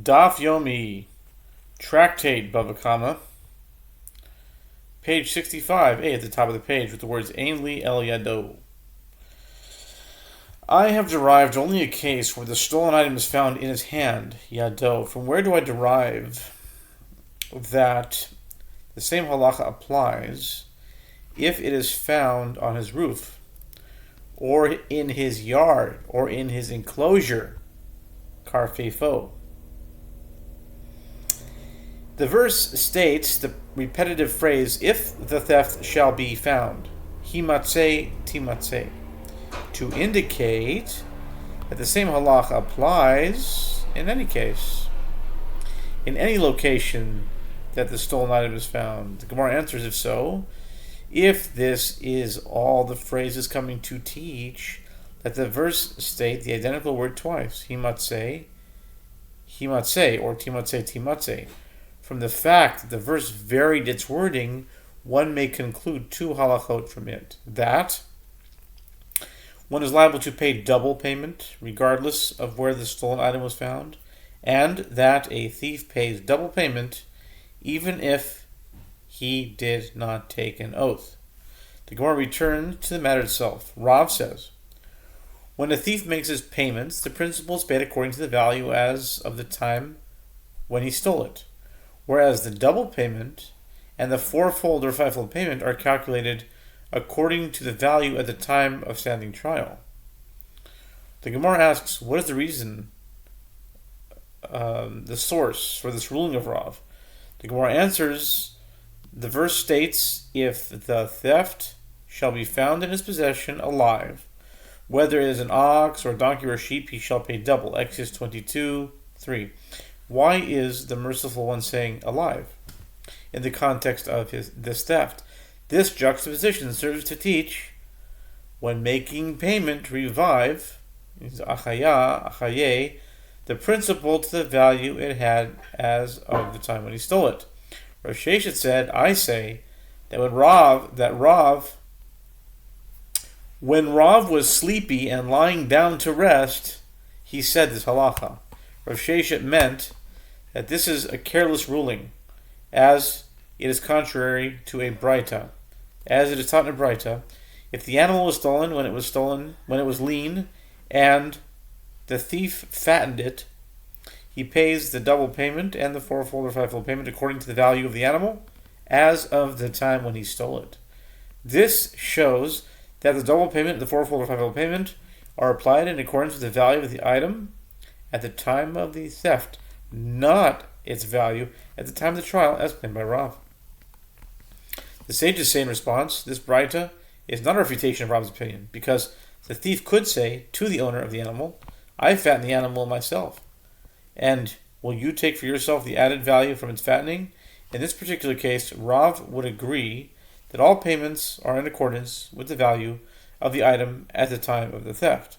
Daf Yomi, Tractate Bava, page 65, at the top of the page with the words Ein li el yado. I have derived only a case where the stolen item is found in his hand, yado. From where do I derive that the same halacha applies if it is found on his roof, or in his yard, or in his enclosure, karfefo? The verse states the repetitive phrase, if the theft shall be found, himatzeh timatzeh, to indicate that the same halacha applies in any case, in any location that the stolen item is found. The Gemara answers, if so, if this is all the phrase is coming to teach, that the verse state the identical word twice, himatzeh, or timatzeh. From the fact that the verse varied its wording, one may conclude two halachot from it. That one is liable to pay double payment, regardless of where the stolen item was found, and that a thief pays double payment even if he did not take an oath. The Gemara returns to the matter itself. Rav says, when a thief makes his payments, the principal is paid according to the value as of the time when he stole it, whereas the double payment and the fourfold or fivefold payment are calculated according to the value at the time of standing trial. The Gemara asks, what is the reason, the source for this ruling of Rav? The Gemara answers, the verse states, if the theft shall be found in his possession alive, whether it is an ox or a donkey or a sheep, he shall pay double. Exodus 22:3. Why is the merciful one saying alive in the context of this theft? This juxtaposition serves to teach, when making payment, revive, achaye, the principal to the value it had as of the time when he stole it. Rav Sheshet said, I say that when Rav was sleepy and lying down to rest, he said this halacha. Rav Sheshet meant that this is a careless ruling, as it is contrary to a braita. As it is taught in a braita, if the animal was stolen when it was lean, and the thief fattened it, he pays the double payment and the fourfold or fivefold payment according to the value of the animal as of the time when he stole it. This shows that the double payment and the fourfold or fivefold payment are applied in accordance with the value of the item at the time of the theft, not its value at the time of the trial, as claimed by Rav. The sages say in response, this braita is not a refutation of Rav's opinion, because the thief could say to the owner of the animal, I fatten the animal myself, and will you take for yourself the added value from its fattening? In this particular case, Rav would agree that all payments are in accordance with the value of the item at the time of the theft.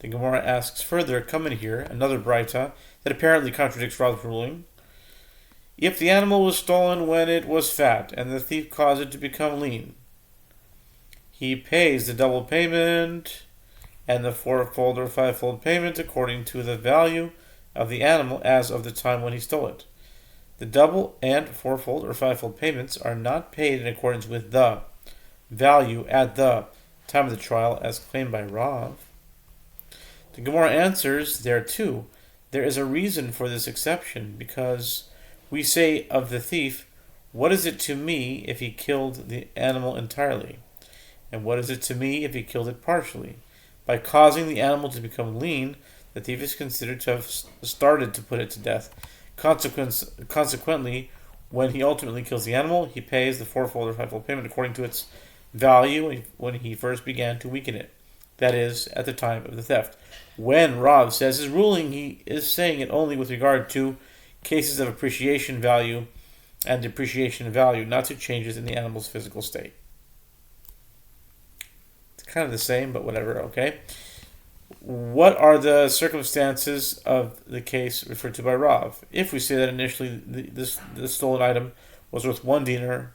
The Gemara asks further, come in here, another braita that apparently contradicts Rav's ruling. If the animal was stolen when it was fat, and the thief caused it to become lean, he pays the double payment and the fourfold or fivefold payment according to the value of the animal as of the time when he stole it. The double and fourfold or fivefold payments are not paid in accordance with the value at the time of the trial, as claimed by Rav. The Gemara answers, there too, there is a reason for this exception, because we say of the thief, what is it to me if he killed the animal entirely? And what is it to me if he killed it partially? By causing the animal to become lean, the thief is considered to have started to put it to death. Consequently, when he ultimately kills the animal, he pays the fourfold or fivefold payment according to its value when he first began to weaken it. That is, at the time of the theft. When Rav says his ruling, he is saying it only with regard to cases of appreciation value and depreciation value, not to changes in the animal's physical state. It's kind of the same, but whatever, okay? What are the circumstances of the case referred to by Rav? If we say that initially the stolen item was worth 1 dinar,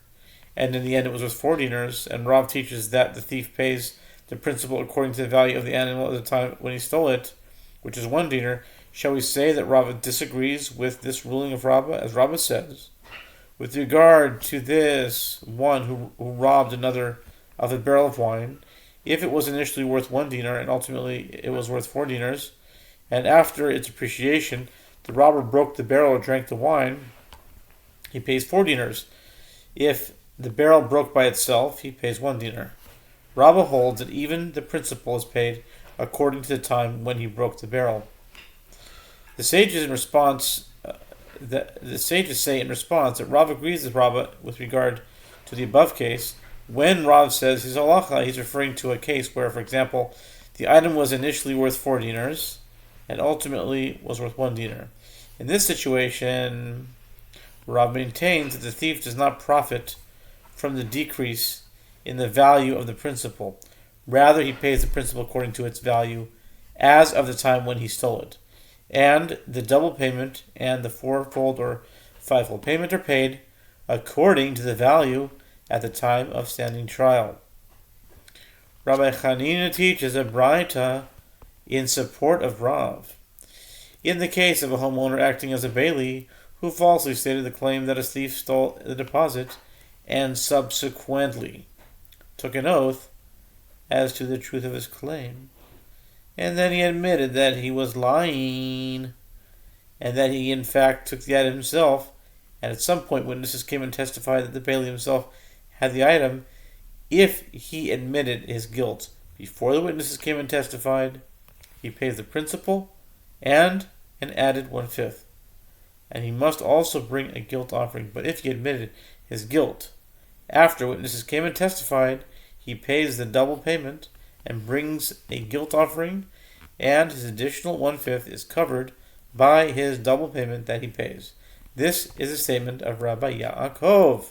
and in the end it was worth 4 dinars, and Rav teaches that the thief pays the principal according to the value of the animal at the time when he stole it, which is 1 dinar, Shall we say that Rava disagrees with this ruling of Rava? As Rava says, with regard to this one who robbed another of a barrel of wine, if it was initially worth 1 dinar and ultimately it was worth 4 dinars, and after its appreciation the robber broke the barrel or drank the wine, he pays 4 dinars. If the barrel broke by itself, he pays 1 dinar. Rava holds that even the principal is paid according to the time when he broke the barrel. The sages say in response that Rav agrees with Rava with regard to the above case. When Rav says his halacha, he's referring to a case where, for example, the item was initially worth 4 dinars and ultimately was worth 1 dinar. In this situation, Rav maintains that the thief does not profit from the decrease in the value of the principal. Rather, he pays the principal according to its value as of the time when he stole it. And the double payment and the 4-fold or 5-fold payment are paid according to the value at the time of standing trial. Rabbi Chanina teaches a braita in support of Rav. In the case of a homeowner acting as a bailee who falsely stated the claim that a thief stole the deposit and subsequently took an oath as to the truth of his claim, and then he admitted that he was lying and that he in fact took the item himself, and at some point witnesses came and testified that the bailee himself had the item. If he admitted his guilt before the witnesses came and testified, he pays the principal and an added 1/5. And he must also bring a guilt offering. But if he admitted his guilt after witnesses came and testified, he pays the double payment and brings a guilt offering, and his additional 1/5 is covered by his double payment that he pays. This is a statement of Rabbi Yaakov.